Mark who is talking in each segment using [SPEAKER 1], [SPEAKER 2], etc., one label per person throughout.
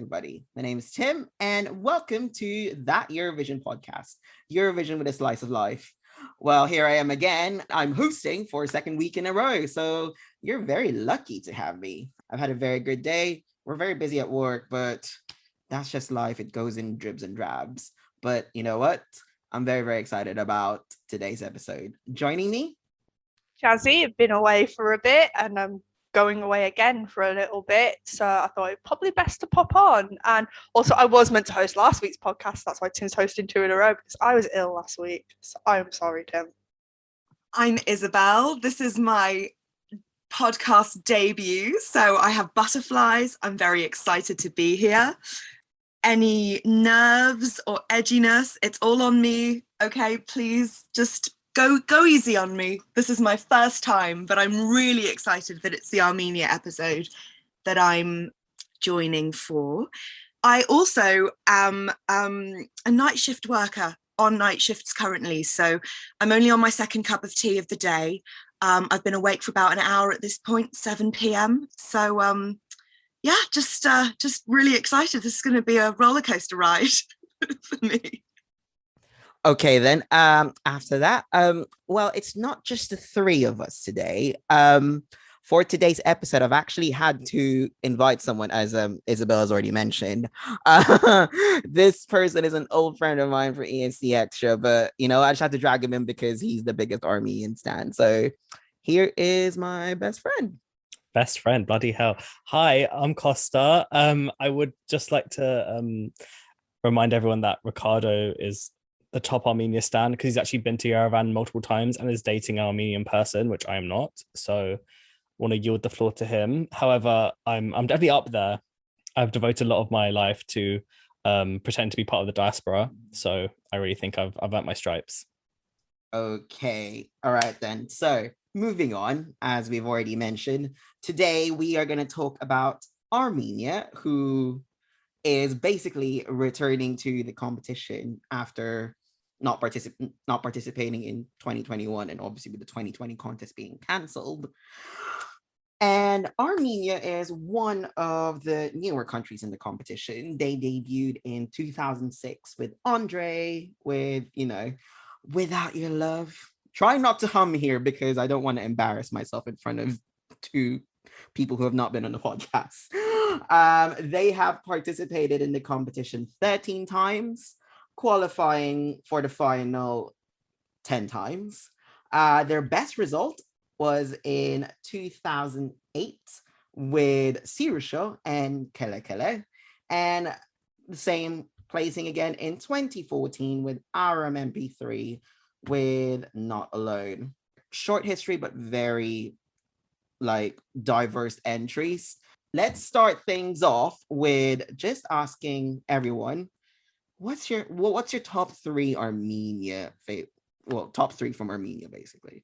[SPEAKER 1] everybody. My name is Tim, and welcome to That Eurovision podcast, Eurovision with a slice of life. Well, here I am again. I'm hosting for a second week in a row, so you're very lucky to have me. I've had a very good day. We're very busy at work, but that's just life. It goes in dribs and drabs. But you know what? I'm very, very excited about today's episode. Joining me?
[SPEAKER 2] Jazzi, I've been away for a bit and I'm going away again for a little bit. So I thought it probably best to pop on. And also I was meant to host last week's podcast. That's why Tim's hosting 2 in a row because I was ill last week. So I'm sorry, Tim.
[SPEAKER 3] I'm Isabelle. This is my podcast debut. So I have butterflies. I'm very excited to be here. Any nerves or edginess, it's all on me. Okay, please just go easy on me. This is my first time, but I'm really excited that it's the Armenia episode that I'm joining for. I also am a night shift worker on night shifts currently, so I'm only on my second cup of tea of the day. I've been awake for about an hour at this point, 7 p.m. So yeah, just really excited. This is going to be a roller coaster ride for me.
[SPEAKER 1] Okay, then after that, well, it's not just the three of us today. For today's episode, I've actually had to invite someone, as Isabelle has already mentioned. This person is an old friend of mine for ENC Extra, but you know, I just had to drag him in because he's the biggest Armenian stan. So here is my best friend.
[SPEAKER 4] Best friend, bloody hell. Hi, I'm Costa. I would just like to remind everyone that Ricardo is the top Armenia stan because he's actually been to Yerevan multiple times and is dating an Armenian person, which I am not. So want to yield the floor to him. However, I'm definitely up there. I've devoted a lot of my life to pretend to be part of the diaspora. So I really think I've earned my stripes.
[SPEAKER 1] Okay, all right then. So moving on, as we've already mentioned, today we are going to talk about Armenia, who is basically returning to the competition after not participating in 2021 and obviously with the 2020 contest being cancelled. And Armenia is one of the newer countries in the competition. They debuted in 2006 with Andre, with, you know, Without Your Love. Try not to hum here because I don't want to embarrass myself in front of 2 people who have not been on the podcast. They have participated in the competition 13 times, qualifying for the final 10 times. Their best result was in 2008 with Sirusho and Kele Kele, and the same placing again in 2014 with RMMP3 with Not Alone. Short history, but very diverse entries. Let's start things off with just asking everyone, what's your top 3 Armenia top 3 from Armenia, basically.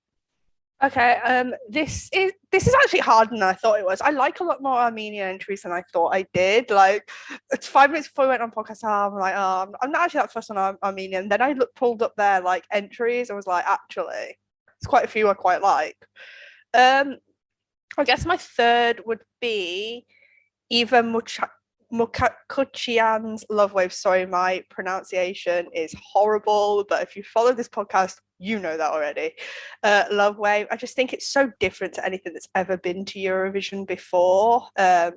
[SPEAKER 2] Okay, this is actually harder than I thought it was. I like a lot more Armenian entries than I thought I did. Like, it's 5 minutes before we went on podcast, I'm like, I'm not actually that fussed on Armenian. Then I pulled up their entries and was like, actually, there's quite a few I quite like. I guess my third would be Eva Mukakuchian's Lovewave. Sorry, my pronunciation is horrible, but if you follow this podcast, you know that already. Lovewave, I just think it's so different to anything that's ever been to Eurovision before. The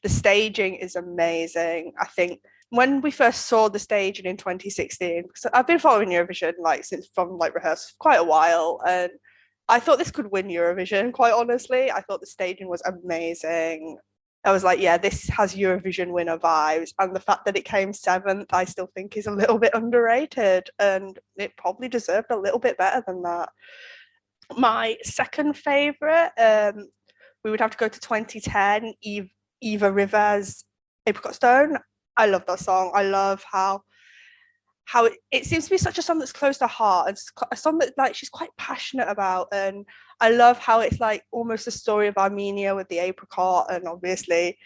[SPEAKER 2] staging is amazing. I think when we first saw the staging in 2016, because I've been following Eurovision since from rehearsal for quite a while, and I thought this could win Eurovision, quite honestly. I thought the staging was amazing. I was like, yeah, this has Eurovision winner vibes. And the fact that it came 7th, I still think is a little bit underrated. And it probably deserved a little bit better than that. My second favourite, we would have to go to 2010, Eva Rivers' Apricot Stone. I love that song. I love how it seems to be such a song that's close to her heart, and a song that she's quite passionate about. And I love how it's almost a story of Armenia with the apricot, and obviously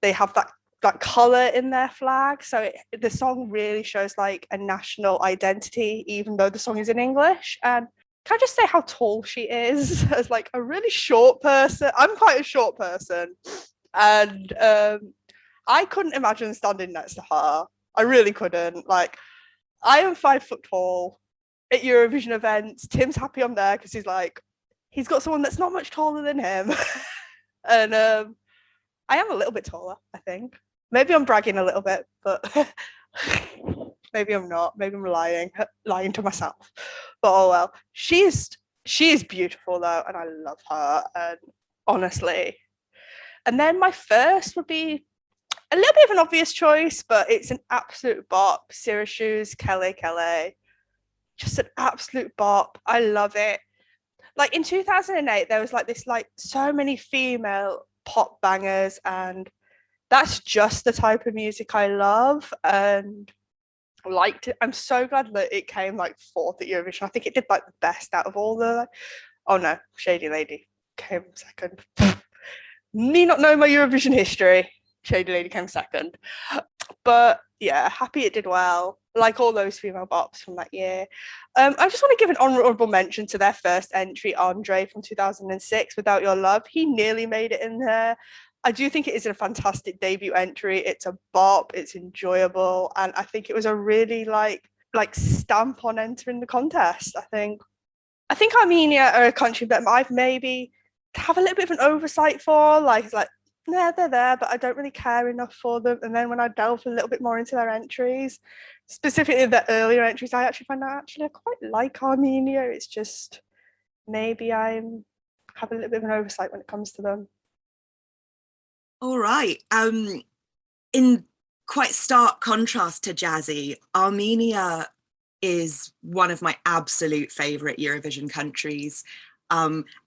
[SPEAKER 2] they have that colour in their flag, so the song really shows a national identity, even though the song is in English. And can I just say how tall she is as a really short person? I'm quite a short person, and I couldn't imagine standing next to her. I really couldn't. Like, I am 5 foot tall at Eurovision events. Tim's happy I'm there because he's got someone that's not much taller than him. And I am a little bit taller, I think. Maybe I'm bragging a little bit, but maybe I'm not. Maybe I'm lying to myself. But oh well. She is beautiful though, and I love her. And honestly. And then my first would be a little bit of an obvious choice, but it's an absolute bop. Syracuse, Kelly. Just an absolute bop. I love it. Like in 2008, there was like this, like so many female pop bangers, and that's just the type of music I love and liked it. I'm so glad that it came like fourth at Eurovision. I think it did like the best out of all the. Oh no, Shady Lady came second. Me not knowing my Eurovision history, Shady Lady came second. But yeah, happy it did well. Like all those female bops from that year. I just want to give an honourable mention to their first entry, Andre from 2006, Without Your Love. He nearly made it in there. I do think it is a fantastic debut entry. It's a bop, it's enjoyable, and I think it was a really like stamp on entering the contest. I think Armenia are a country that I've maybe have a little bit of an oversight for. Like, yeah, they're there, but I don't really care enough for them. And then when I delve a little bit more into their entries, specifically the earlier entries, I actually find that I quite like Armenia. It's just maybe I have a little bit of an oversight when it comes to them.
[SPEAKER 3] All right. In quite stark contrast to Jazzi, Armenia is one of my absolute favourite Eurovision countries.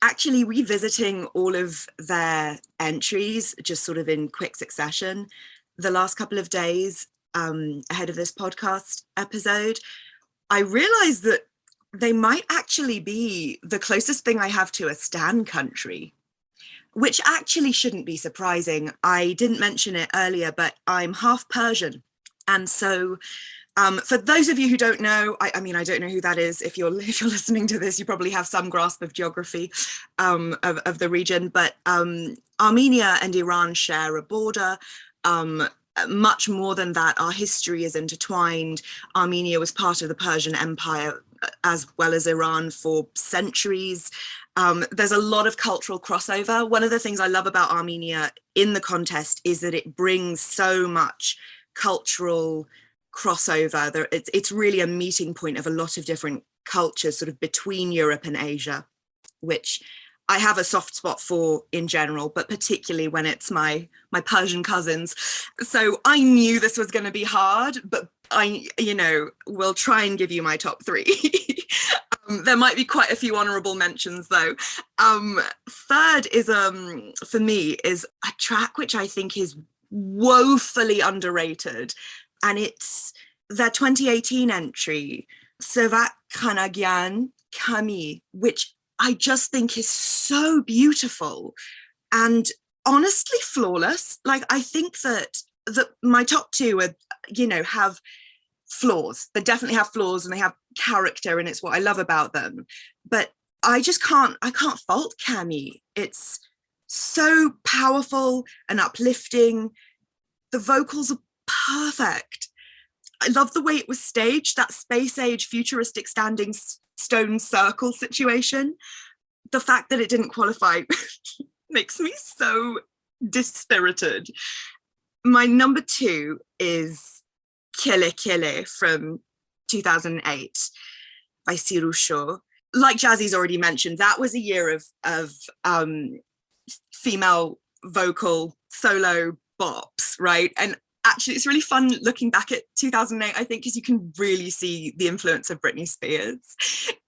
[SPEAKER 3] Actually revisiting all of their entries just sort of in quick succession the last couple of days ahead of this podcast episode, I realized that they might actually be the closest thing I have to a stan country, which actually shouldn't be surprising. I didn't mention it earlier, but I'm half Persian. And so for those of you who don't know, I mean, I don't know who that is. If you're listening to this, you probably have some grasp of geography of the region. But Armenia and Iran share a border. Much more than that, our history is intertwined. Armenia was part of the Persian Empire as well as Iran for centuries. There's a lot of cultural crossover. One of the things I love about Armenia in the contest is that it brings so much cultural crossover. It's really a meeting point of a lot of different cultures sort of between Europe and Asia, which I have a soft spot for in general, but particularly when it's my Persian cousins. So I knew this was going to be hard, but I will try and give you my top three. There might be quite a few honorable mentions though. Third is for me is a track which I think is woefully underrated, and it's their 2018 entry, Sevat Kanagyan Kami, which I just think is so beautiful and honestly flawless. Like, I think that my top two are, have flaws. They definitely have flaws and they have character, and it's what I love about them. But I can't fault Kami. It's so powerful and uplifting. The vocals are perfect. I love the way it was staged, that space age futuristic standing stone circle situation. The fact that it didn't qualify makes me so dispirited. My number two is Kele Kele from 2008 by Sirusho. Like Jazzi's already mentioned, that was a year of female vocal solo bops, right? And actually it's really fun looking back at 2008, I think, because you can really see the influence of Britney Spears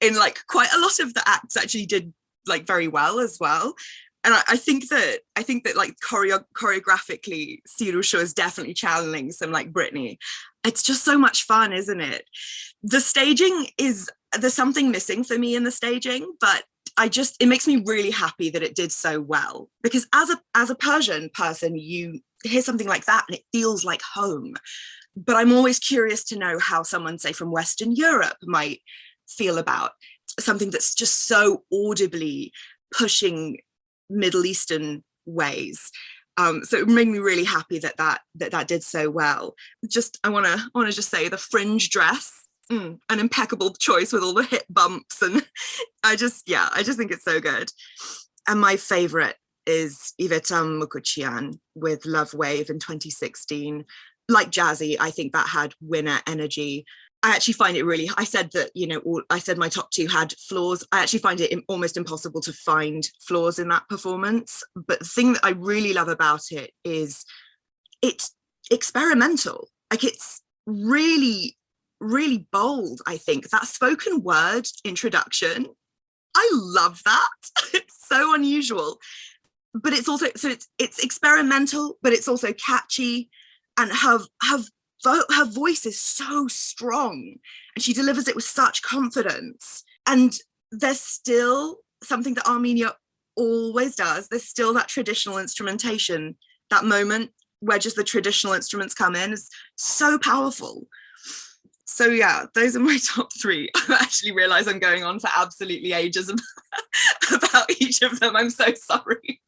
[SPEAKER 3] in like quite a lot of the acts actually did like very well as well. And I think that like choreographically, Sirusho is definitely channeling some like Britney. It's just so much fun, isn't it? The staging there's something missing for me in the staging, but it makes me really happy that it did so well, because as a Persian person, you hear something like that and it feels like home. But I'm always curious to know how someone, say, from Western Europe might feel about something that's just so audibly pushing Middle Eastern ways. So it made me really happy that did so well. Just I want to just say the fringe dress, an impeccable choice with all the hip bumps, and I just think it's so good. And my favorite is Ivetam Mukuchian with Lovewave in 2016. Like Jazzi, I think that had winner energy. I actually find it really, I said that, I said my top two had flaws. I actually find it almost impossible to find flaws in that performance. But the thing that I really love about it is it's experimental. Like, it's really, really bold, I think. That spoken word introduction, I love that. It's so unusual. But it's also, so it's experimental, but it's also catchy. And her voice is so strong, and she delivers it with such confidence. And there's still something that Armenia always does. There's still that traditional instrumentation. That moment where just the traditional instruments come in is so powerful. So yeah, those are my top three. I actually realize I'm going on for absolutely ages about each of them. I'm so sorry.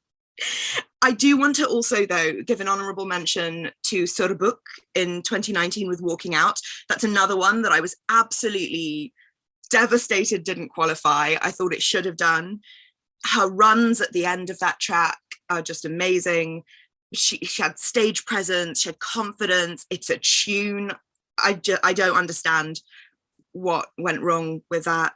[SPEAKER 3] I do want to also, though, give an honourable mention to Surbuk in 2019 with Walking Out. That's another one that I was absolutely devastated didn't qualify. I thought it should have done. Her runs at the end of that track are just amazing. She had stage presence, she had confidence. It's a tune. I don't understand what went wrong with that.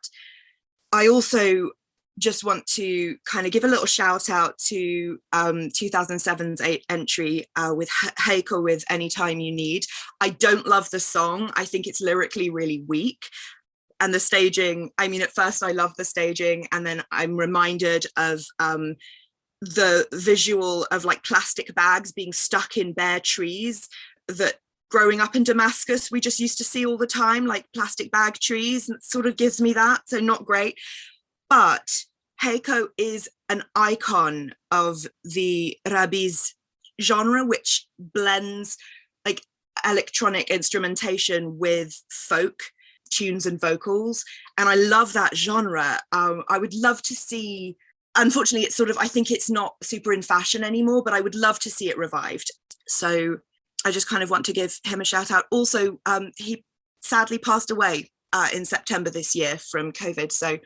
[SPEAKER 3] I also just want to kind of give a little shout out to 2007's entry with Heiko with Anytime You Need. I don't love the song. I think it's lyrically really weak. And the staging, I mean, at first I love the staging, and then I'm reminded of the visual of like plastic bags being stuck in bare trees that growing up in Damascus, we just used to see all the time, like plastic bag trees, and it sort of gives me that, so not great. But Heiko is an icon of the Rabiz genre, which blends like electronic instrumentation with folk tunes and vocals. And I love that genre. I would love to see, unfortunately, it's sort of, I think it's not super in fashion anymore, but I would love to see it revived. So I just kind of want to give him a shout out. Also, he sadly passed away in September this year from COVID. So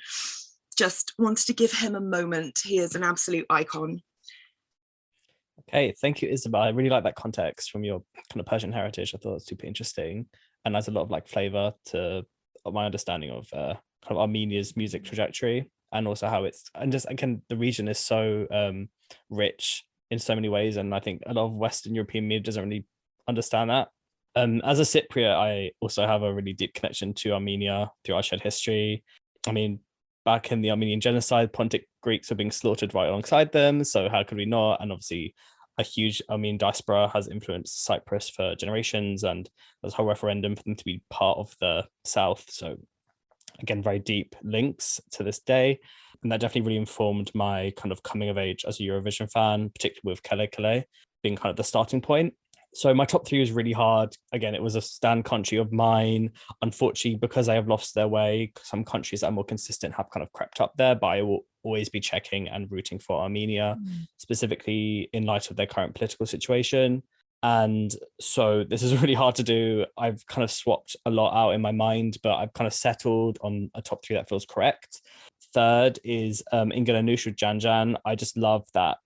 [SPEAKER 3] just wanted to give him a moment. He is an absolute icon.
[SPEAKER 4] Okay, thank you, Isabelle. I really like that context from your kind of Persian heritage. I thought it was super interesting and adds a lot of like flavor to my understanding of kind of Armenia's music trajectory, and also how it's, and just again, the region is so rich in so many ways, and I think a lot of Western European media doesn't really understand that. As a Cypriot, I also have a really deep connection to Armenia through our shared history. I mean, back in the Armenian genocide, Pontic Greeks were being slaughtered right alongside them, so how could we not? And obviously a huge Armenian diaspora has influenced Cyprus for generations, and there's a whole referendum for them to be part of the South. So again, very deep links to this day. And that definitely really informed my kind of coming of age as a Eurovision fan, particularly with Kele Kele being kind of the starting point. So my top three was really hard. Again, it was a stand country of mine. Unfortunately, because they have lost their way, some countries that are more consistent have kind of crept up there, but I will always be checking and rooting for Armenia, specifically in light of their current political situation. And so this is really hard to do. I've kind of swapped a lot out in my mind, but I've kind of settled on a top three that feels correct. Third is Ingela Nushu Janjan. I just love that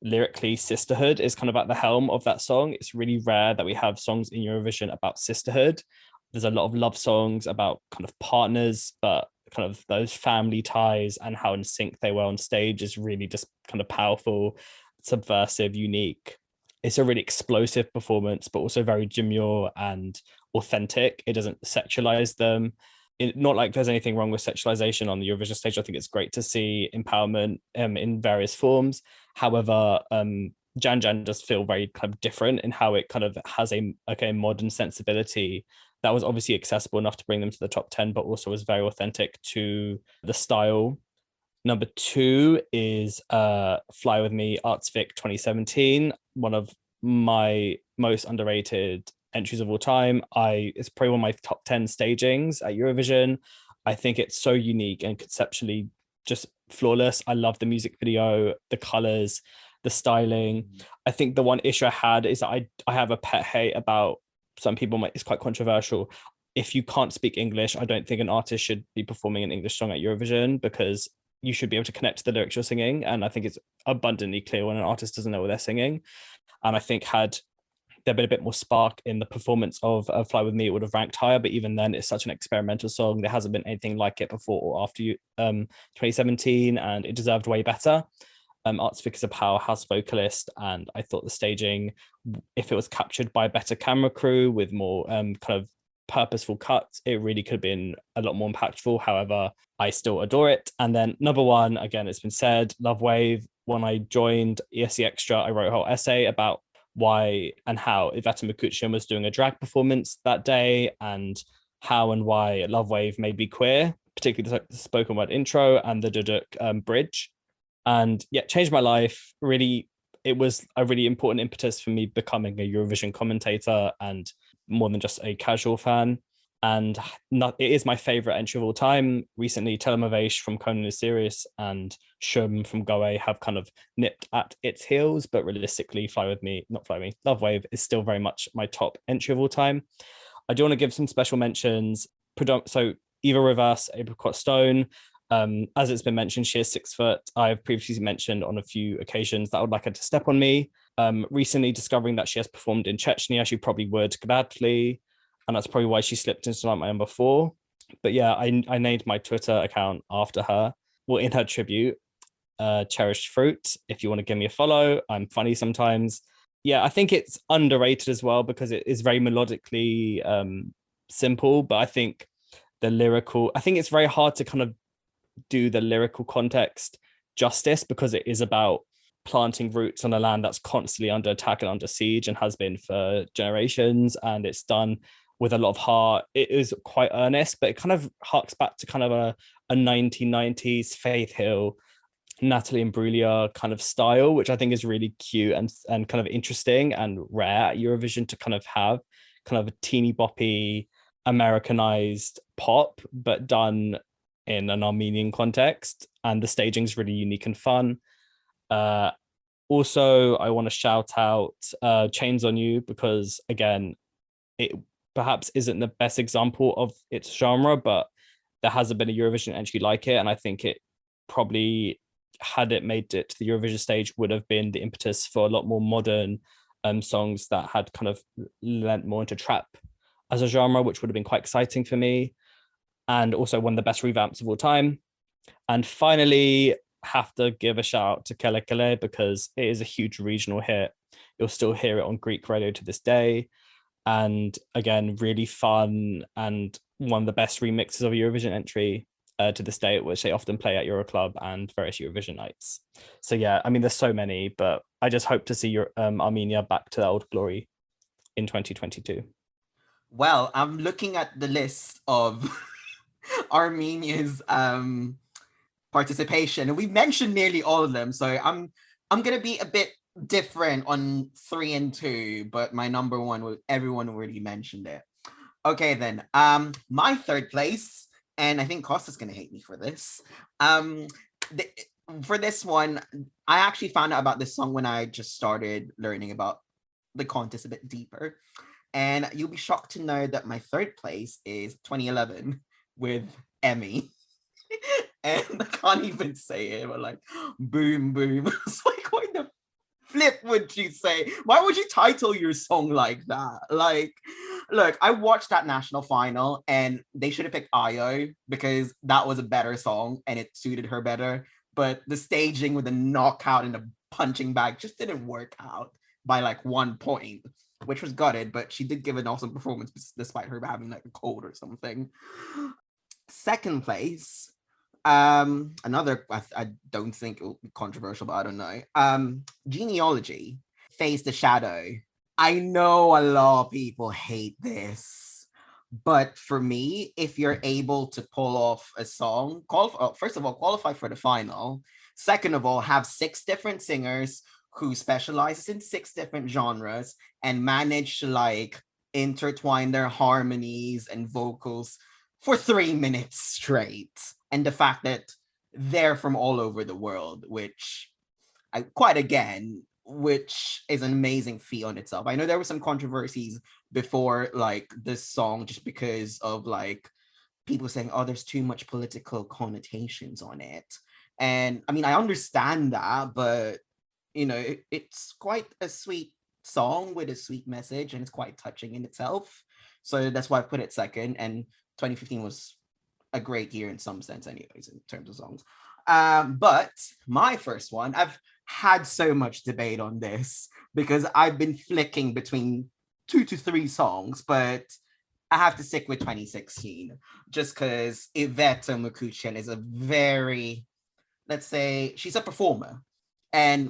[SPEAKER 4] lyrically sisterhood is kind of at the helm of that song. It's really rare that we have songs in Eurovision about sisterhood. There's a lot of love songs about kind of partners, but kind of those family ties and how in sync they were on stage is really just kind of powerful, subversive, unique. It's a really explosive performance, but also very demure and authentic. It doesn't sexualize them. Not like there's anything wrong with sexualization on the Eurovision stage. I think it's great to see empowerment in various forms. However, Jan Jan does feel very kind of different in how it kind of has a modern sensibility that was obviously accessible enough to bring them to the top 10, but also was very authentic to the style. Number two is Fly With Me, Artsvik 2017, one of my most underrated entries of all time. It's probably one of my top 10 stagings at Eurovision. I think it's so unique and conceptually just flawless. I love the music video, the colors, the styling. I think the one issue I had is that I have a pet hate about, some people might, it's quite controversial. If you can't speak English, I don't think an artist should be performing an English song at Eurovision, because you should be able to connect to the lyrics you're singing. And I think it's abundantly clear when an artist doesn't know what they're singing. And I think had there been a bit more spark in the performance of Fly With Me, it would have ranked higher. But even then, it's such an experimental song. There hasn't been anything like it before or after 2017, and it deserved way better. Artsvik is a powerhouse vocalist, and I thought the staging, if it was captured by a better camera crew with more kind of purposeful cuts, it really could have been a lot more impactful. However, I still adore it. And then number one, again, it's been said, Lovewave. When I joined ESC Extra, I wrote a whole essay about why and how Iveta Makuchian was doing a drag performance that day, and how and why Lovewave made me queer, particularly the spoken word intro and the Duduk bridge. And yeah, changed my life. Really, it was a really important impetus for me becoming a Eurovision commentator and more than just a casual fan. And it is my favorite entry of all time. Recently, Telemavesh from Conan is Serious and Shum from Goe have kind of nipped at its heels, but realistically, Lovewave is still very much my top entry of all time. I do want to give some special mentions. So Eva Rivas, Apricot Stone. As it's been mentioned, she is 6 foot. I've previously mentioned on a few occasions that I would like her to step on me. Recently discovering that she has performed in Chechnya, she probably would gladly. And that's probably why she slipped into like my number 4. But yeah, I named my Twitter account after her, well, in her tribute, Cherished Fruit. If you want to give me a follow, I'm funny sometimes. Yeah, I think it's underrated as well because it is very melodically simple, but I think it's very hard to kind of do the lyrical context justice, because it is about planting roots on a land that's constantly under attack and under siege and has been for generations, and it's done with a lot of heart. It is quite earnest, but it kind of harks back to kind of a 1990s Faith Hill, Natalie Imbruglia kind of style, which I think is really cute and kind of interesting and rare at Eurovision to kind of have kind of a teeny boppy Americanized pop, but done in an Armenian context. And the staging's really unique and fun. Also, I want to shout out Chains on You, because again, it perhaps isn't the best example of its genre, but there hasn't been a Eurovision entry like it. And I think it probably, had it made it to the Eurovision stage, would have been the impetus for a lot more modern songs that had kind of lent more into trap as a genre, which would have been quite exciting for me. And also one of the best revamps of all time. And finally, have to give a shout out to Kele Kele, because it is a huge regional hit. You'll still hear it on Greek radio to this day. And again, really fun and one of the best remixes of a Eurovision entry to this day, which they often play at Euroclub and various Eurovision nights. So yeah, I mean, there's so many, but I just hope to see Armenia back to the old glory in 2022.
[SPEAKER 1] Well, I'm looking at the list of Armenia's participation, and we mentioned nearly all of them. So I'm gonna be a bit different on 3 and 2, but my number 1, everyone already mentioned it. Okay, then my third place, and I think Costa's gonna hate me for this. For this one, I actually found out about this song when I just started learning about the contest a bit deeper. And you'll be shocked to know that my third place is 2011 with Emmy. And I can't even say it, but like, boom, boom. It's like, what the flip would you say? Why would you title your song like that? Like, look, I watched that national final and they should have picked Io because that was a better song and it suited her better. But the staging with the knockout and the punching bag just didn't work out by like 1 point, which was gutted, but she did give an awesome performance despite her having like a cold or something. Second place, another, I don't think it will be controversial, but I don't know. Genealogy, Face the Shadow. I know a lot of people hate this, but for me, if you're able to pull off a song, first of all, qualify for the final. Second of all, have 6 different singers who specializes in 6 different genres and manage to like intertwine their harmonies and vocals for 3 minutes straight. And the fact that they're from all over the world, which quite again, which is an amazing feat on itself. I know there were some controversies before like this song just because of like people saying, oh, there's too much political connotations on it. And I mean, I understand that, but you know, it's quite a sweet song with a sweet message, and it's quite touching in itself. So that's why I put it second. And 2015 was a great year in some sense, anyways, in terms of songs. But my first one, I've had so much debate on this because I've been flicking between 2 to 3 songs, but I have to stick with 2016 just because Iveta Mukuchen is a very, let's say, she's a performer and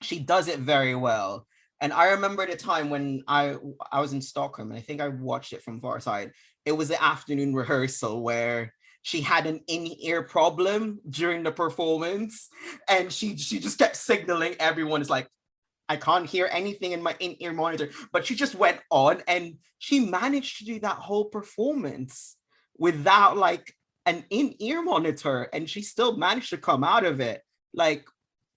[SPEAKER 1] she does it very well. And I remember the time when I was in Stockholm, and I think I watched it from far side. It was the afternoon rehearsal where she had an in-ear problem during the performance, and she just kept signaling everyone, is like, I can't hear anything in my in-ear monitor. But she just went on, and she managed to do that whole performance without like an in-ear monitor, and she still managed to come out of it like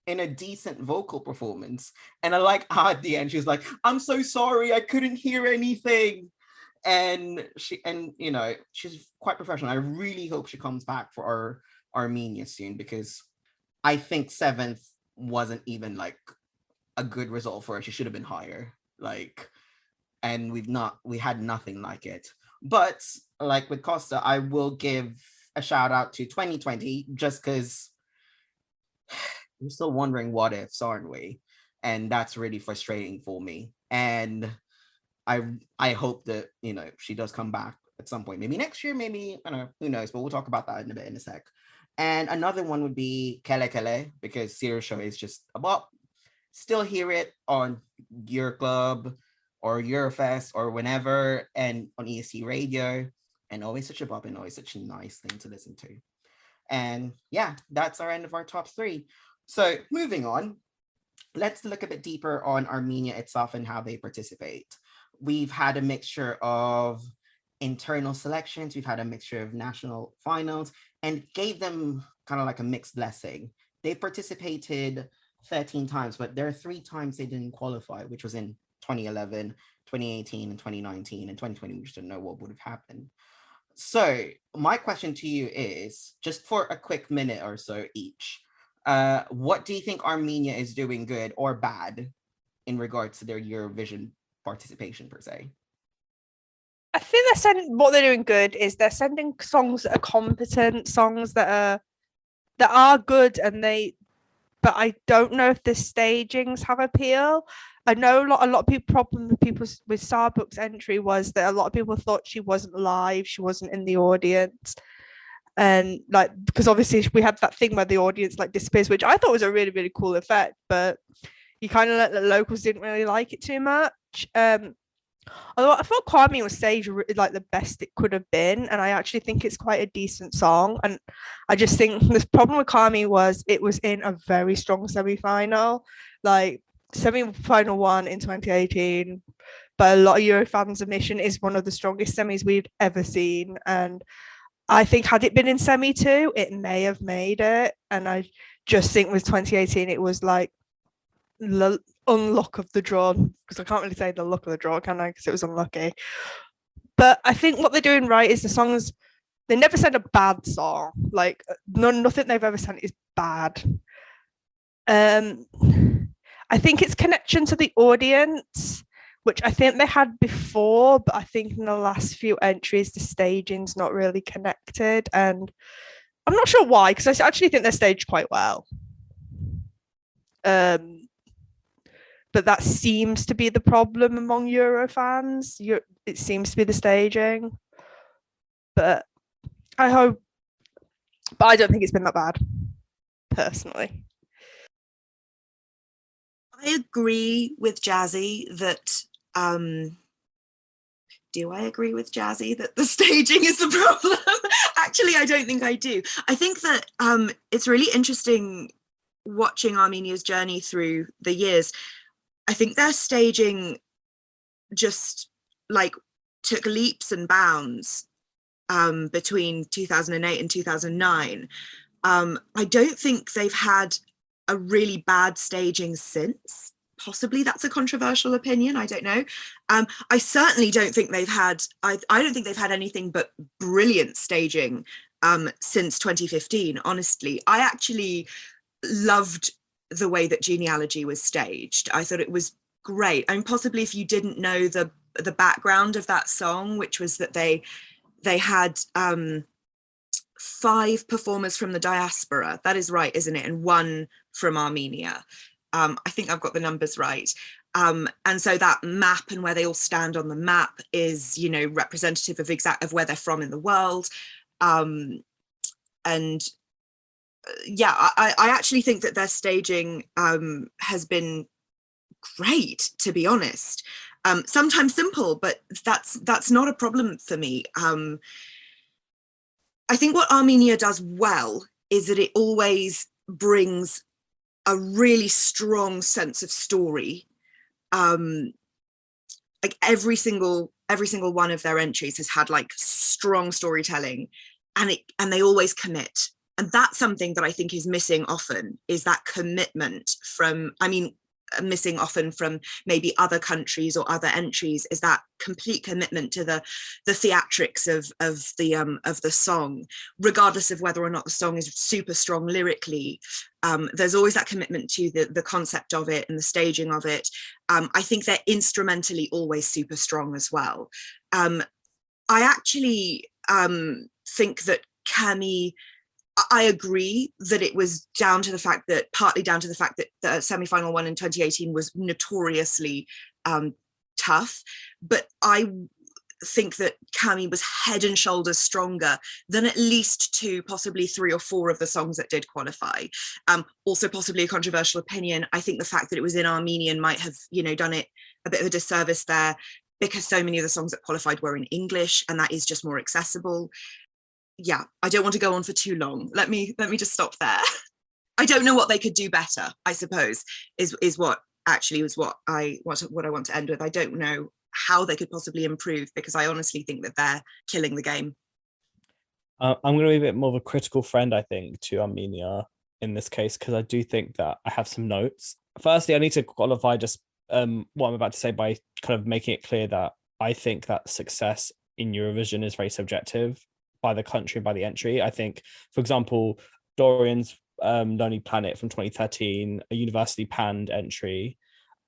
[SPEAKER 1] in a decent vocal performance. And I like how at the end she's like, I'm so sorry, I couldn't hear anything. And you know, she's quite professional. I really hope she comes back for our Armenia soon, because I think 7th wasn't even like a good result for her. She should have been higher. Like, and we had nothing like it. But like with Costa, I will give a shout out to 2020 just because we're still wondering what ifs, aren't we? And that's really frustrating for me. And I hope that, you know, she does come back at some point, maybe next year, maybe, I don't know, who knows, but we'll talk about that in a bit, in a sec. And another one would be Kele Kele, because Zero Show is just about, still hear it on Euroclub or Eurofest or whenever, and on ESC radio, and always such a bop and always such a nice thing to listen to. And yeah, that's our end of our top 3. So moving on, let's look a bit deeper on Armenia itself and how they participate. We've had a mixture of internal selections, we've had a mixture of national finals, and gave them kind of like a mixed blessing. They participated 13 times, but there are 3 times they didn't qualify, which was in 2011, 2018, and 2019. And 2020, we just didn't know what would have happened. So my question to you is, just for a quick minute or so each, what do you think Armenia is doing good or bad in regards to their Eurovision participation per se?
[SPEAKER 2] I think what they're doing good is they're sending songs that are competent, songs that are good, but I don't know if the stagings have appeal. I know a lot of people problem with people with Starbucks entry was that a lot of people thought she wasn't live, she wasn't in the audience. And like, because obviously we had that thing where the audience like disappears, which I thought was a really, really cool effect, but you kind of let the locals didn't really like it too much. Although I thought Kwame was staged like the best it could have been, and I actually think it's quite a decent song. And I just think the problem with Kwame was it was in a very strong semi-final, like semi-final 1 in 2018. But a lot of Eurofans' admission is one of the strongest semis we've ever seen, and I think had it been in semi 2, it may have made it. And I just think with 2018, it was like unluck of the draw, because I can't really say the luck of the draw, can I? Because it was unlucky. But I think what they're doing right is the songs, they never send a bad song. Like nothing they've ever sent is bad. I think it's connection to the audience, which I think they had before, but I think in the last few entries, the staging's not really connected. And I'm not sure why, because I actually think they're staged quite well. But that seems to be the problem among Eurofans. It seems to be the staging. But I don't think it's been that bad, personally.
[SPEAKER 3] I agree with Jazzi that do I agree with Jazzi that the staging is the problem? Actually, I don't think I do. I think that it's really interesting watching Armenia's journey through the years. I think their staging just like took leaps and bounds between 2008 and 2009. I don't think they've had a really bad staging since. Possibly that's a controversial opinion, I don't know. I certainly don't think they've had, I don't think they've had anything but brilliant staging since 2015, honestly. I actually loved the way that Genealogy was staged. I thought it was great. I mean, possibly if you didn't know the background of that song, which was that they had 5 performers from the diaspora. That is right, isn't it? And 1 from Armenia. I think I've got the numbers right. And so that map and where they all stand on the map is, you know, representative of where they're from in the world. And yeah, I actually think that their staging has been great, to be honest. Sometimes simple, but that's not a problem for me. I think what Armenia does well is that it always brings a really strong sense of story. Like every single one of their entries has had like strong storytelling, and they always commit. And that's something that I think is missing often, is that commitment from, I mean, missing often from maybe other countries or other entries, is that complete commitment to the theatrics of the song, regardless of whether or not the song is super strong lyrically. There's always that commitment to the concept of it and the staging of it. I think they're instrumentally always super strong as well. I actually think that Cami, I agree that it was partly down to the fact that the semi-final one in 2018 was notoriously tough, but I think that Cami was head and shoulders stronger than at least 2, possibly 3 or 4 of the songs that did qualify. Also possibly a controversial opinion. I think the fact that it was in Armenian might have, you know, done it a bit of a disservice there, because so many of the songs that qualified were in English, and that is just more accessible. Yeah, I don't want to go on for too long. Let me just stop there. I don't know what they could do better, I suppose, is what actually was what I want to end with. I don't know how they could possibly improve, because I honestly think that they're killing the game.
[SPEAKER 4] I'm going to be a bit more of a critical friend, I think, to Armenia in this case, because I do think that I have some notes. Firstly, I need to qualify just what I'm about to say by kind of making it clear that I think that success in Eurovision is very subjective by the country, by the entry. I think, for example, Dorian's Lonely Planet from 2013, a universally panned entry,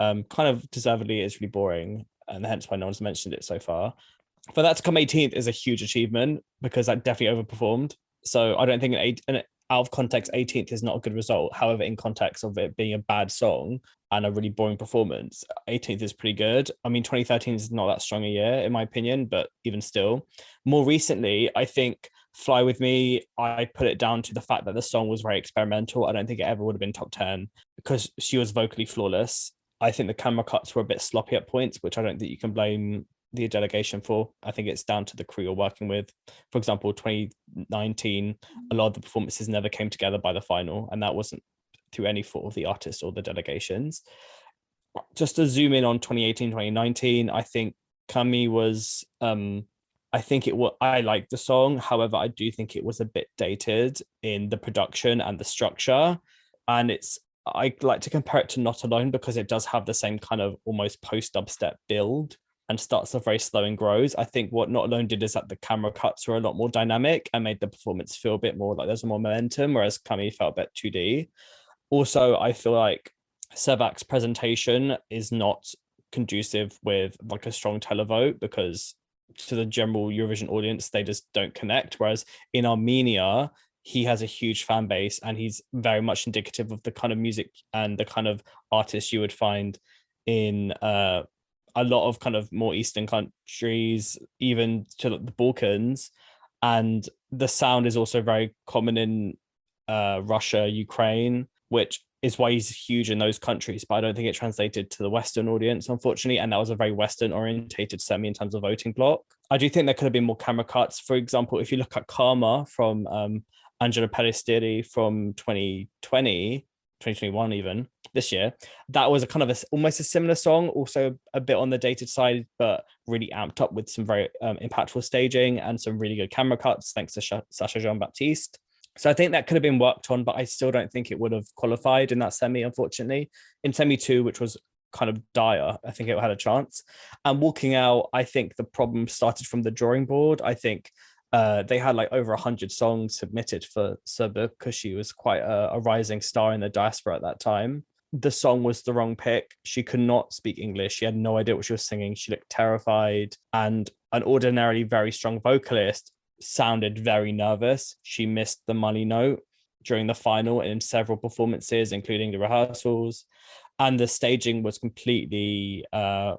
[SPEAKER 4] kind of deservedly is really boring, and hence why no one's mentioned it so far. For that to come 18th is a huge achievement, because that definitely overperformed. So I don't think an out of context 18th is not a good result. However, in context of it being a bad song and a really boring performance, 18th is pretty good. I mean, 2013 is not that strong a year, in my opinion, but even still. More recently, I think Fly With Me, I put it down to the fact that the song was very experimental. I don't think it ever would have been top 10, because she was vocally flawless. I think the camera cuts were a bit sloppy at points, which I don't think you can blame the delegation for. I think it's down to the crew you're working with. For example, 2019, a lot of the performances never came together by the final, and that wasn't through any fault of the artists or the delegations. Just to zoom in on 2018, 2019, I think Cami was, I liked the song. However, I do think it was a bit dated in the production and the structure. And I like to compare it to Not Alone, because it does have the same kind of almost post-dubstep build and starts off very slow and grows. I think what Not Alone did is that the camera cuts were a lot more dynamic and made the performance feel a bit more like there's more momentum, whereas Cami felt a bit 2D. Also, I feel like Sevak's presentation is not conducive with like a strong televote, because to the general Eurovision audience, they just don't connect. Whereas in Armenia, he has a huge fan base, and he's very much indicative of the kind of music and the kind of artists you would find in a lot of kind of more Eastern countries, even to the Balkans. And the sound is also very common in Russia, Ukraine, which is why he's huge in those countries. But I don't think it translated to the Western audience, unfortunately. And that was a very Western orientated semi in terms of voting block. I do think there could have been more camera cuts. For example, if you look at Karma from Angela Peristeri from 2020, 2021 even, this year, that was a kind of almost a similar song, also a bit on the dated side, but really amped up with some very impactful staging and some really good camera cuts, thanks to Sacha Jean-Baptiste. So I think that could have been worked on, but I still don't think it would have qualified in that semi, unfortunately. In semi 2, which was kind of dire, I think it had a chance. And walking out, I think the problem started from the drawing board. I think they had like over 100 songs submitted for Serba because she was quite a rising star in the diaspora at that time. The song was the wrong pick. She could not speak English. She had no idea what she was singing. She looked terrified. And an ordinarily very strong vocalist sounded very nervous. She missed the money note during the final and in several performances, including the rehearsals. And the staging was completely it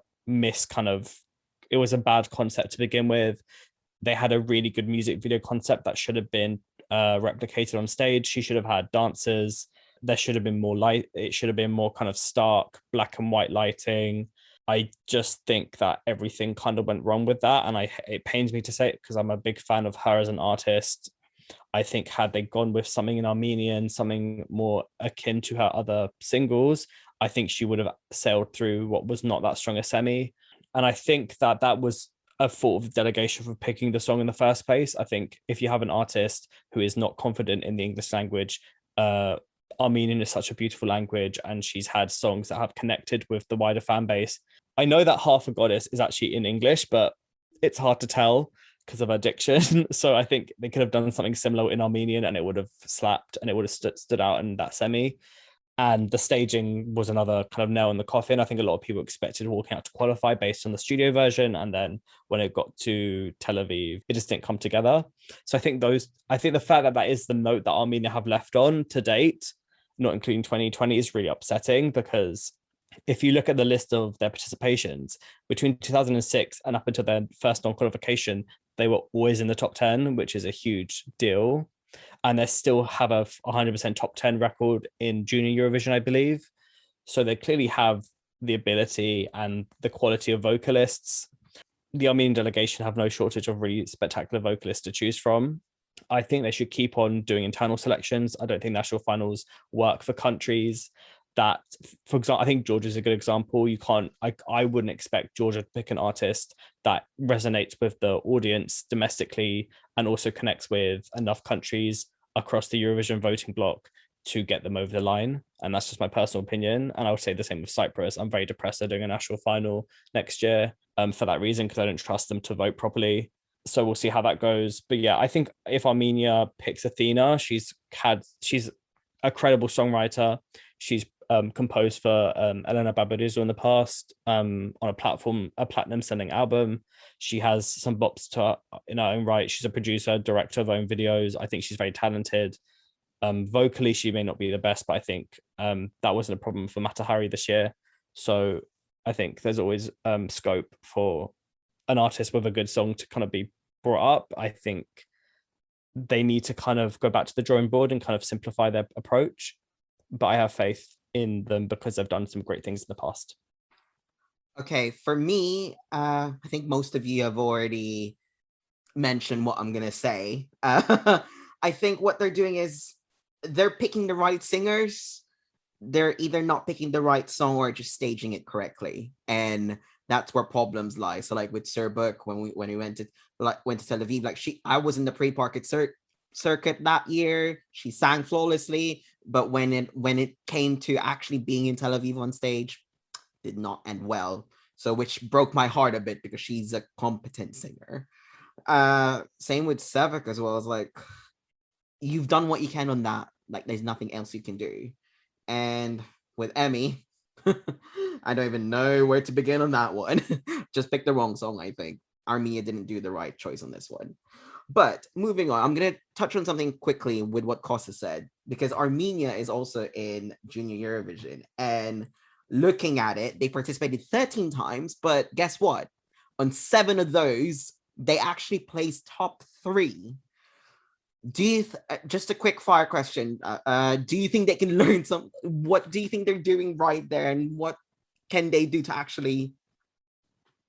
[SPEAKER 4] was a bad concept to begin with. They had a really good music video concept that should have been replicated on stage. She should have had dancers. There should have been more light. It should have been more kind of stark black and white lighting. I just think that everything kind of went wrong with that. And it pains me to say it because I'm a big fan of her as an artist. I think had they gone with something in Armenian, something more akin to her other singles, I think she would have sailed through what was not that strong a semi. And I think that was a fault of delegation for picking the song in the first place. I think if you have an artist who is not confident in the English language, Armenian is such a beautiful language, and she's had songs that have connected with the wider fan base. I know that Half a Goddess is actually in English, but it's hard to tell because of her diction. So I think they could have done something similar in Armenian and it would have slapped and it would have stood out in that semi. And the staging was another kind of nail in the coffin. I think a lot of people expected Walking Out to qualify based on the studio version. And then when it got to Tel Aviv, it just didn't come together. So I think the fact that is the note that Armenia have left on to date, not including 2020, is really upsetting, because if you look at the list of their participations between 2006 and up until their first non-qualification, they were always in the top 10, which is a huge deal. And they still have a 100% top 10 record in Junior Eurovision, I believe. So they clearly have the ability and the quality of vocalists. The Armenian delegation have no shortage of really spectacular vocalists to choose from. I think they should keep on doing internal selections. I don't think national finals work for countries that, for example, I think Georgia is a good example. I wouldn't expect Georgia to pick an artist that resonates with the audience domestically and also connects with enough countries across the Eurovision voting bloc to get them over the line. And that's just my personal opinion. And I would say the same with Cyprus. I'm very depressed they're doing a national final next year for that reason, because I don't trust them to vote properly. So we'll see how that goes. But yeah, I think if Armenia picks Athena, she's a credible songwriter. She's composed for Elena Babarizo in the past on a platinum selling album. She has some bops in her own right. She's a producer, director of her own videos. I think she's very talented. Vocally, she may not be the best, but I think that wasn't a problem for Matahari this year. So I think there's always scope for an artist with a good song to kind of be brought up. I think they need to kind of go back to the drawing board and kind of simplify their approach. But I have faith in them because they've done some great things in the past.
[SPEAKER 1] Okay, for me, I think most of you have already mentioned what I'm gonna say. I think what they're doing is they're picking the right singers. They're either not picking the right song or just staging it correctly, and that's where problems lie. So, like with Serbuk, when we went to Tel Aviv, like I was in the pre-parket circuit that year. She sang flawlessly, but when it came to actually being in Tel Aviv on stage, did not end well. So, which broke my heart a bit because she's a competent singer. Same with Sevik as well. It's like, you've done what you can on that. Like, there's nothing else you can do. And with Emmy, I don't even know where to begin on that one. Just picked the wrong song, I think. Armenia didn't do the right choice on this one. But moving on, I'm going to touch on something quickly with what Costa said, because Armenia is also in Junior Eurovision. And looking at it, they participated 13 times, but guess what? On 7 of those, they actually placed top 3. Just a quick fire question, do you think they can learn what do you think they're doing right there, and what can they do to actually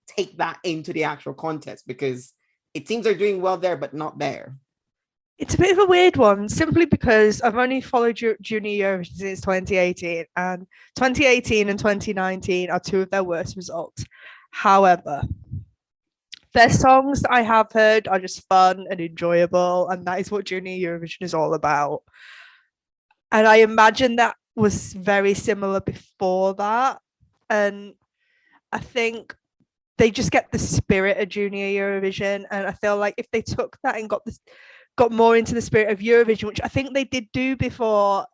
[SPEAKER 1] take that into the actual contest? Because it seems they're doing well there, but not there.
[SPEAKER 2] It's a bit of a weird one, simply because I've only followed Junior Eurovision since 2018, and 2018 and 2019 are 2 of their worst results. However, Their songs that I have heard are just fun and enjoyable, and that is what Junior Eurovision is all about. And I imagine that was very similar before that. And I think they just get the spirit of Junior Eurovision. And I feel like if they took that and got more into the spirit of Eurovision, which I think they did do before,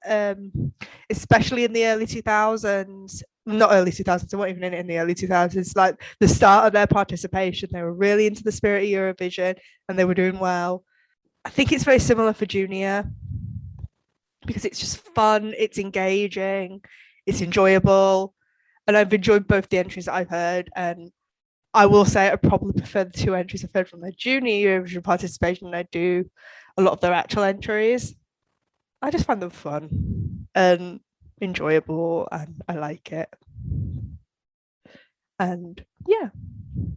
[SPEAKER 2] especially in the early 2000s, not early 2000s, I wasn't even in the early 2000s, like the start of their participation, they were really into the spirit of Eurovision and they were doing well. I think it's very similar for Junior because it's just fun, it's engaging, it's enjoyable. And I've enjoyed both the entries that I've heard. And I will say I probably prefer the two entries I've heard from their Junior Eurovision participation than I do a lot of their actual entries. I just find them fun and enjoyable, and I like it. And yeah,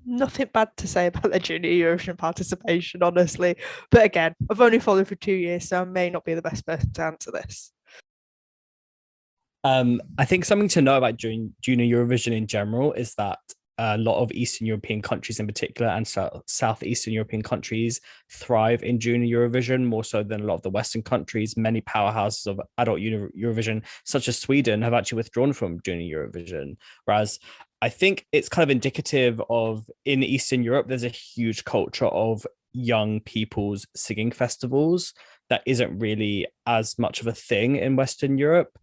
[SPEAKER 2] nothing bad to say about their Junior Eurovision participation, honestly. But again, I've only followed for 2 years, so I may not be the best person to answer this.
[SPEAKER 4] I think something to know about Junior Eurovision in general is that a lot of Eastern European countries in particular and Southeastern European countries thrive in Junior Eurovision more so than a lot of the Western countries. Many powerhouses of adult Eurovision, such as Sweden, have actually withdrawn from Junior Eurovision. Whereas I think it's kind of indicative of, in Eastern Europe, there's a huge culture of young people's singing festivals that isn't really as much of a thing in Western Europe.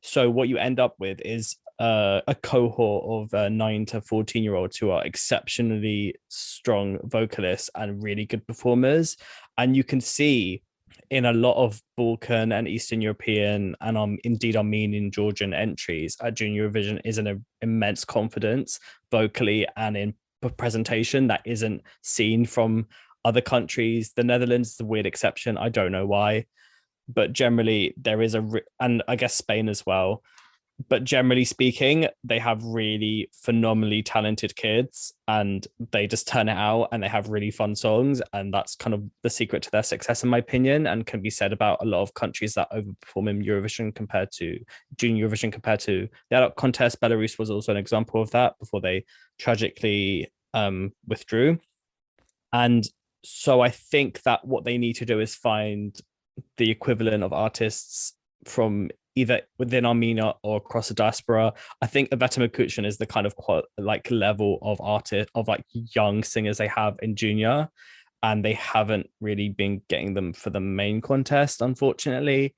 [SPEAKER 4] So what you end up with is a cohort of 9 to 14-year-olds who are exceptionally strong vocalists and really good performers. And you can see in a lot of Balkan and Eastern European and indeed Armenian, Georgian entries at Junior Eurovision is an immense confidence vocally and in presentation that isn't seen from other countries. The Netherlands is a weird exception. I don't know why, but generally there is and I guess Spain as well. But generally speaking, they have really phenomenally talented kids and they just turn it out and they have really fun songs. And that's kind of the secret to their success, in my opinion, and can be said about a lot of countries that overperform in Eurovision compared to Junior Eurovision compared to the adult contest. Belarus was also an example of that before they tragically withdrew. And so I think that what they need to do is find the equivalent of artists from either within Armenia or across the diaspora. I think Iveta Makuchin is the kind of level of artist of like young singers they have in Junior, and they haven't really been getting them for the main contest, unfortunately.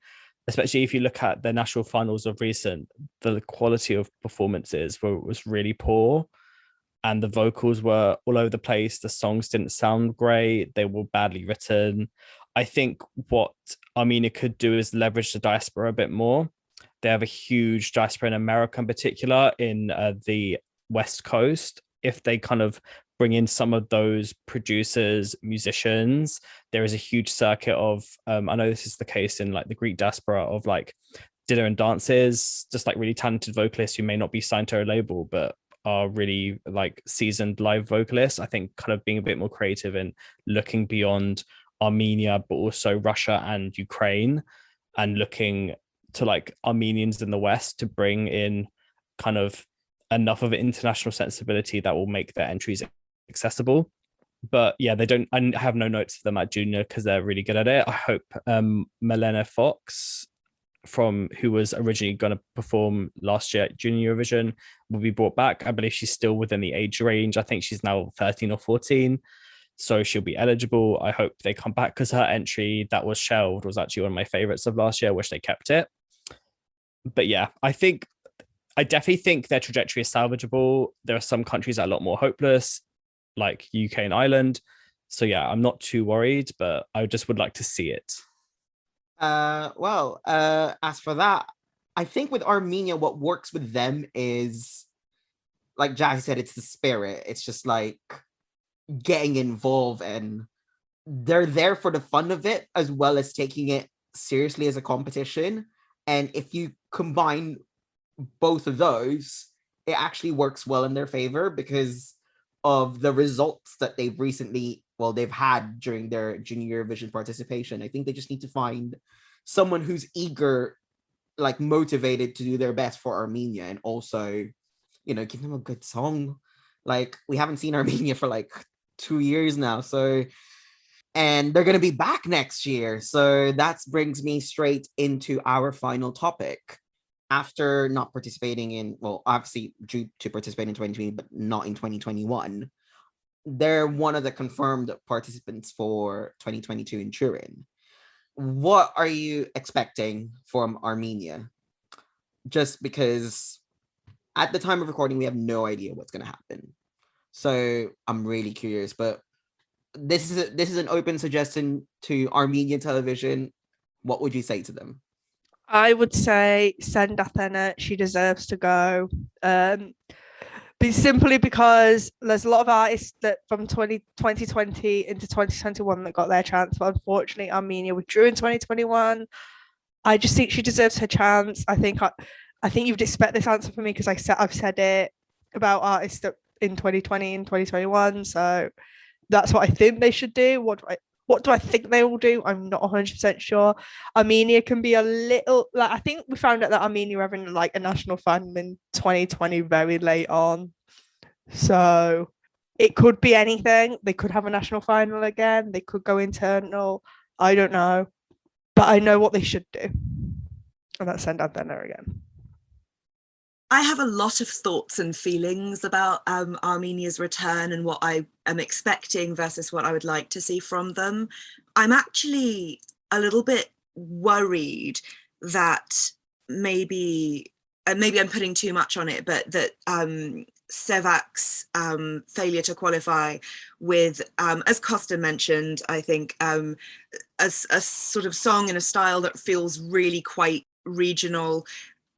[SPEAKER 4] Especially if you look at the national finals of recent, the quality of performances was really poor, and the vocals were all over the place. The songs didn't sound great. They were badly written. I think what Armenia could do is leverage the diaspora a bit more. They have a huge diaspora in America in particular, in the West Coast. If they kind of bring in some of those producers, musicians, there is a huge circuit of, I know this is the case in like the Greek diaspora, of like dinner and dances, just like really talented vocalists who may not be signed to a label, but are really like seasoned live vocalists. I think kind of being a bit more creative and looking beyond Armenia, but also Russia and Ukraine, and looking to like Armenians in the West to bring in kind of enough of an international sensibility that will make their entries accessible. But yeah, I have no notes for them at Junior because they're really good at it. I hope Milena Fox, who was originally going to perform last year at Junior Eurovision, will be brought back. I believe she's still within the age range. I think she's now 13 or 14. So she'll be eligible. I hope they come back because her entry that was shelved was actually one of my favorites of last year. I wish they kept it. But yeah, I definitely think their trajectory is salvageable. There are some countries that are a lot more hopeless, like UK and Ireland. So yeah, I'm not too worried, but I just would like to see it.
[SPEAKER 1] As for that, I think with Armenia, what works with them is, like Jazzy said, it's the spirit. It's just like getting involved, and they're there for the fun of it as well as taking it seriously as a competition. And if you combine both of those, it actually works well in their favor because of the results that they've had during their Junior Eurovision participation. I think they just need to find someone who's eager, like motivated to do their best for Armenia, and also, give them a good song. Like, we haven't seen Armenia for like 2 years now. So, and they're going to be back next year. So that brings me straight into our final topic. After not participating in, well, obviously due to participate in 2020, but not in 2021, they're one of the confirmed participants for 2022 in Turin. What are you expecting from Armenia? Just because at the time of recording, we have no idea what's going to happen. So I'm really curious, but this is an open suggestion to Armenian television. What would you say to them?
[SPEAKER 2] I would say send Athena. She deserves to go. But simply because there's a lot of artists that from 2020 into 2021 that got their chance, but unfortunately Armenia withdrew in 2021. I just think she deserves her chance. I think you would expect this answer from me because I've said it about artists that in 2020 and 2021. So that's what I think they should do. What do I think they will do? I'm not 100% sure. Armenia can be a little, like, I think we found out that Armenia were having like a national fandom in 2020 very late on. So it could be anything. They could have a national final again. They could go internal. I don't know. But I know what they should do. And that's send Athena again.
[SPEAKER 3] I have a lot of thoughts and feelings about Armenia's return and what I am expecting versus what I would like to see from them. I'm actually a little bit worried that maybe I'm putting too much on it, but that Sevak's failure to qualify with, as Costa mentioned, I think a sort of song in a style that feels really quite regional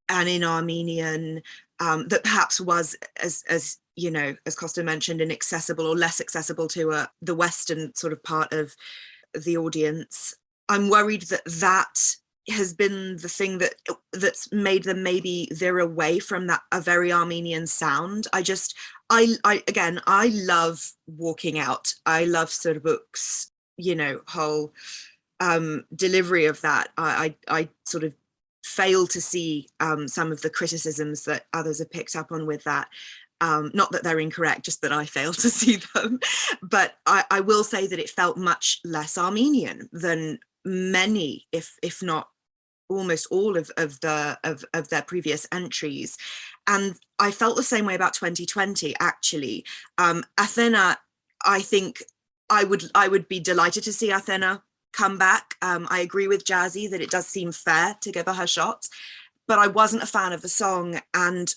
[SPEAKER 3] and in Armenian, that perhaps was, as you know, as Costa mentioned, inaccessible or less accessible to the Western sort of part of the audience. I'm worried that has been the thing that's made them maybe veer away from that a very Armenian sound. I love Walking Out. I love Surbuk's, whole delivery of that. I sort of fail to see some of the criticisms that others have picked up on with that. Not that they're incorrect, just that I fail to see them. But I will say that it felt much less Armenian than many, if not almost all of their previous entries. And I felt the same way about 2020, actually. Athena, I think I would be delighted to see Athena come back. I agree with Jazzi that it does seem fair to give her shot, but I wasn't a fan of the song, and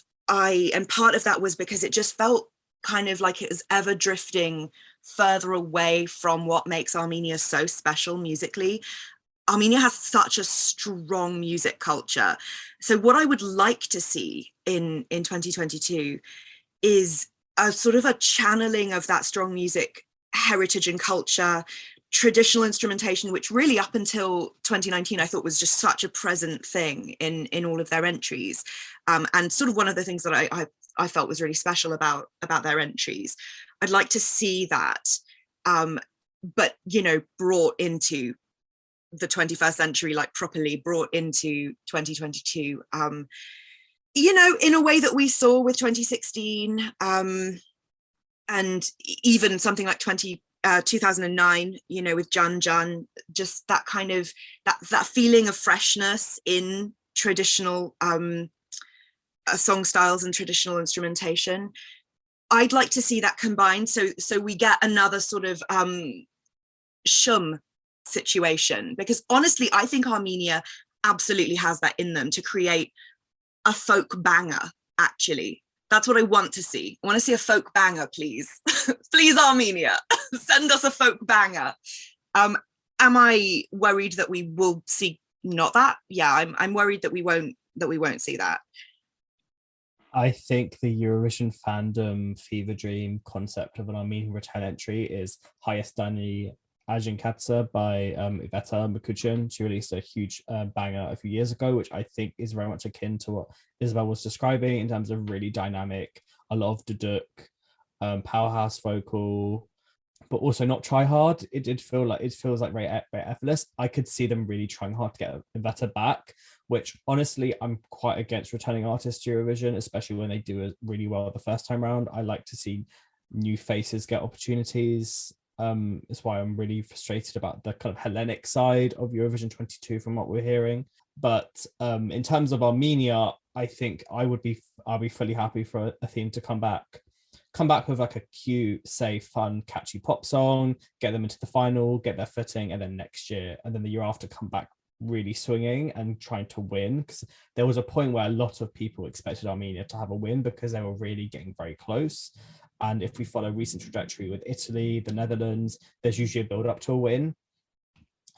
[SPEAKER 3] part of that was because it just felt kind of like it was ever drifting further away from what makes Armenia so special musically. Armenia has such a strong music culture. So what I would like to see in 2022 is a sort of a channeling of that strong music heritage and culture, traditional instrumentation, which really up until 2019 I thought was just such a present thing in all of their entries, and sort of one of the things that I felt was really special about their entries. I'd like to see that, but brought into the 21st century, like properly brought into 2022, in a way that we saw with 2016, and even something like 2009, with Jun, just that kind of that feeling of freshness in traditional song styles and traditional instrumentation. I'd like to see that combined, so we get another sort of shum situation, because honestly I think Armenia absolutely has that in them to create a folk banger. Actually, that's what I want to see. I want to see a folk banger, please. Please, Armenia, send us a folk banger. Am I worried that we will see not that? Yeah, I'm worried that we won't see that.
[SPEAKER 4] I think the Eurovision fandom fever dream concept of an Armenian return entry is Hayastani Ajinkatsa by Iveta Makuchin. She released a huge banger a few years ago, which I think is very much akin to what Isabelle was describing in terms of really dynamic, a lot of duduk, powerhouse vocal, but also not try hard. It feels like very effortless. I could see them really trying hard to get Iveta back, which honestly I'm quite against returning artists to Eurovision, especially when they do it really well the first time round. I like to see new faces get opportunities. Is why I'm really frustrated about the kind of Hellenic side of Eurovision 22 from what we're hearing. But in terms of Armenia, I think I'll be fully happy for Athena to come back with like a cute, safe, fun, catchy pop song, get them into the final, get their footing, and then next year and then the year after come back really swinging and trying to win, because there was a point where a lot of people expected Armenia to have a win because they were really getting very close. And if we follow recent trajectory with Italy, the Netherlands, there's usually a build up to a win.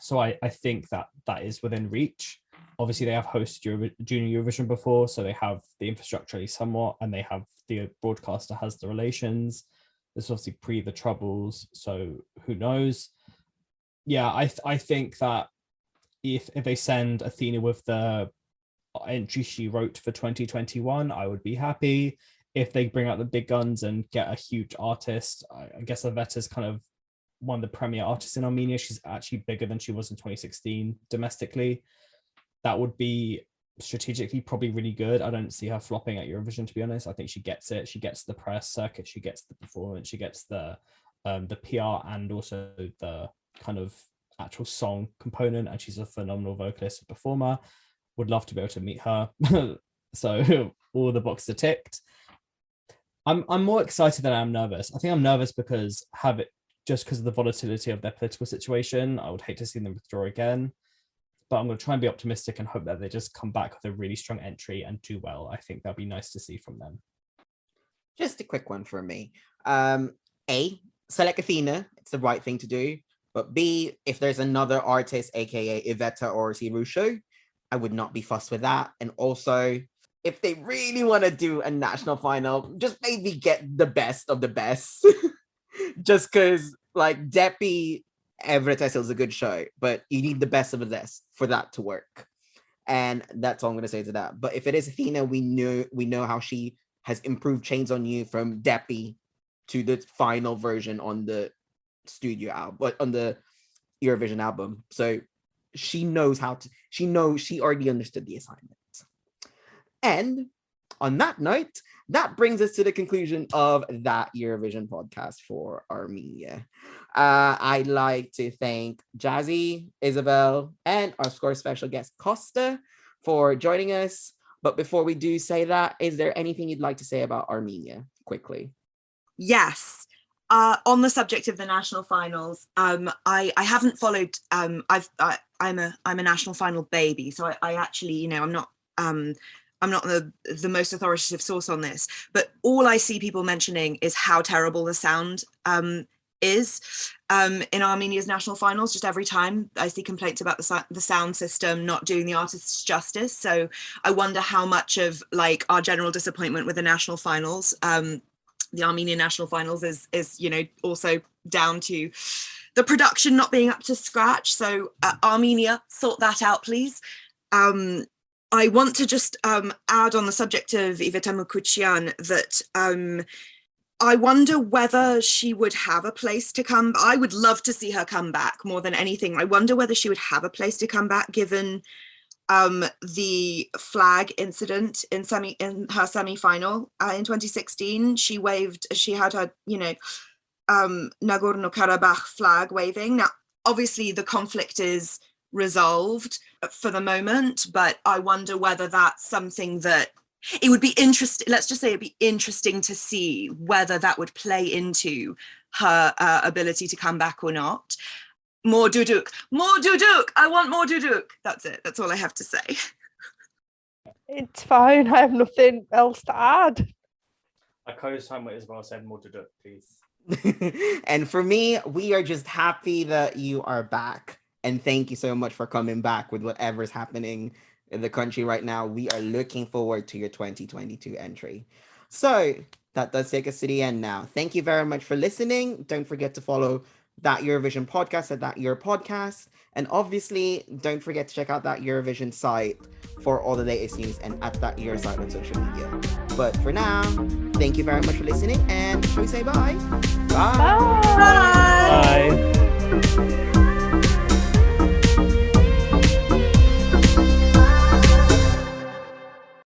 [SPEAKER 4] So I think that is within reach. Obviously, they have hosted Junior Eurovision before, so they have the infrastructure somewhat, and they have the broadcaster has the relations. There's obviously pre the Troubles, so who knows? Yeah, I think that if they send Athena with the entry she wrote for 2021, I would be happy. If they bring out the big guns and get a huge artist, I guess Avetta's kind of one of the premier artists in Armenia. She's actually bigger than she was in 2016 domestically. That would be strategically probably really good. I don't see her flopping at Eurovision, to be honest. I think she gets it. She gets the press circuit, she gets the performance, she gets the PR and also the kind of actual song component, and she's a phenomenal vocalist and performer. Would love to be able to meet her. So all the boxes are ticked. I'm more excited than I'm nervous. I think I'm nervous because just because of the volatility of their political situation. I would hate to see them withdraw again, but I'm going to try and be optimistic and hope that they just come back with a really strong entry and do well. I think that'd be nice to see from them.
[SPEAKER 1] Just a quick one for me. A, select Athena. It's the right thing to do. But B, if there's another artist, aka Iveta or Sirusho, I would not be fussed with that. And also, if they really want to do a national final, just maybe get the best of the best. Just because, like, Depi Evretes is a good show, but you need the best of the best for that to work. And that's all I'm going to say to that. But if it is Athena, we know how she has improved Chains on You from Depi to the final version on the studio album, on the Eurovision album. So she knows she already understood the assignment. And on that note, that brings us to the conclusion of That Eurovision podcast for Armenia. I'd like to thank Jazzi, Isabelle, and our score special guest Costa for joining us. But before we do say that, is there anything you'd like to say about Armenia quickly?
[SPEAKER 3] Yes. On the subject of the national finals, I haven't followed. I'm a national final baby, so I actually, I'm not the most authoritative source on this, but all I see people mentioning is how terrible the sound is in Armenia's national finals. Just every time I see complaints about the sound system not doing the artists justice. So I wonder how much of like our general disappointment with the national finals, the Armenian national finals is also down to the production not being up to scratch. So Armenia, sort that out, please. I want to just add on the subject of Iveta Mukuchian that I wonder whether she would have a place to come. I would love to see her come back more than anything. I wonder whether she would have a place to come back given the flag incident in her semi-final in 2016. She had her, Nagorno-Karabakh flag waving. Now, obviously the conflict is resolved for the moment, but I wonder whether that's something that it would be interesting. Let's just say it'd be interesting to see whether that would play into her ability to come back or not. More duduk, I want more duduk. That's it. That's all I have to say.
[SPEAKER 2] It's fine. I have nothing else to add.
[SPEAKER 4] I co-sign what Isabelle said. More duduk, please.
[SPEAKER 1] And for me, we are just happy that you are back. And thank you so much for coming back with whatever's happening in the country right now. We are looking forward to your 2022 entry. So that does take us to the end now. Thank you very much for listening. Don't forget to follow That Eurovision podcast at That Euro Podcast. And obviously, don't forget to check out That Eurovision Site for all the latest news and at That Euro Site on social media. But for now, thank you very much for listening. And shall we say bye?
[SPEAKER 2] Bye.
[SPEAKER 4] Bye.